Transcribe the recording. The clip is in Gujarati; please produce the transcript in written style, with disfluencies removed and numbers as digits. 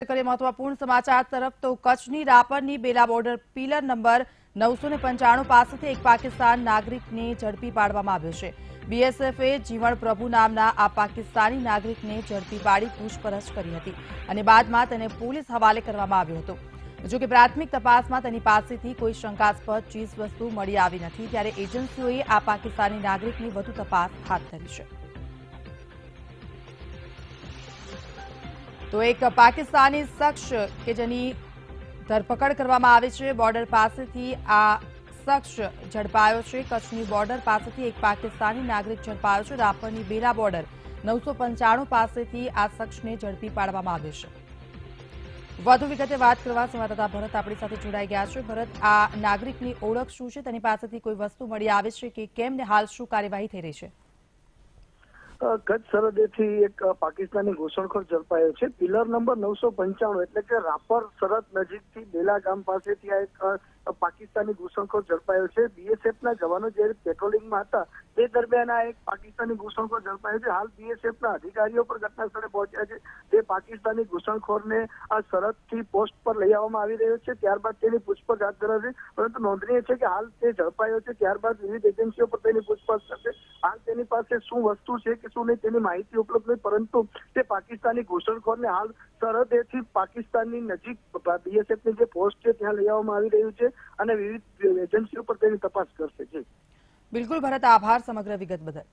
કરીએ મહત્વપૂર્ણ સમાચાર તરફ તો કચ્છની રાપરની બેલા બોર્ડર પિલર નંબર 995 પાસેથી એક પાકિસ્તાન નાગરિકને ઝડપી પાડવામાં આવ્યો છે। બીએસએફે જીવણ પ્રભુ નામના આ પાકિસ્તાની નાગરિકને ઝડપી પાડી પૂછપરછ કરી હતી અને બાદમાં તેને પોલીસ હવાલે કરવામાં આવ્યો હતો। જો કે પ્રાથમિક તપાસમાં તેની પાસેથી કોઈ શંકાસ્પદ ચીજવસ્તુ મળી આવી નથી, ત્યારે એજન્સીઓએ આ પાકિસ્તાની નાગરિકની વધુ તપાસ હાથ ધરી છે। તો એક પાકિસ્તાની શખ્સ કે જેની ધરપકડ કરવામાં આવી છે, બોર્ડર પાસેથી આ શખ્સ ઝડપાયો છે। કચ્છની બોર્ડર પાસેથી એક પાકિસ્તાની નાગરિક ઝડપાયો છે। રાપરની બેલા બોર્ડર 995 પાસેથી આ શખ્સને ઝડપી પાડવામાં આવ્યો છે। વધુ વિગતે વાત કરવા સંવાદદાતા ભરત આપણી સાથે જોડાઈ ગયા છે। ભરત, આ નાગરિકની ઓળખ શું છે? તેની પાસેથી કોઈ વસ્તુ મળી આવે છે કે કેમ, ને હાલ શું કાર્યવાહી થઈ રહી છે? કચ્છ સરહદેથી એક પાકિસ્તાની ઘૂસણખોર ઝડપાયો છે। પિલર નંબર 995 એટલે કે રાપર સરહદ નજીકથી બેલા ગામ પાસેથી આ એક પાકિસ્તાની ઘૂસણખોર ઝડપાયો છે। બીએસએફના જવાનો જ્યારે પેટ્રોલિંગમાં હતા તે દરમિયાન આ એક પાકિસ્તાની ઘૂસણખોર ઝડપાયો છે। હાલ બીએસએફના અધિકારીઓ પણ ઘટના સ્થળે પહોંચ્યા છે। તે પાકિસ્તાની ઘૂસણખોરને આ સરહદથી પોસ્ટ પર લઈ આવવામાં આવી રહ્યો છે, ત્યારબાદ તેની પૂછપરછ હાથ ધરાશે। પરંતુ નોંધનીય છે કે હાલ તે ઝડપાયો છે, ત્યારબાદ વિવિધ એજન્સીઓ પર તેની પૂછપરછ કરશે। હાલ તેની પાસે શું વસ્તુ છે કે શું નહીં તેની માહિતી ઉપલબ્ધ નથી, પરંતુ તે પાકિસ્તાની ઘૂસણખોરને હાલ સરહદેથી પાકિસ્તાનની નજીક બીએસએફની જે પોસ્ટ છે ત્યાં લઈ આવવામાં આવી રહ્યું છે અને વિવિધ એજન્સીઓ પર તેની તપાસ કરશે। બિલકુલ ભરત, આભાર સમગ્ર વિગત બદલ।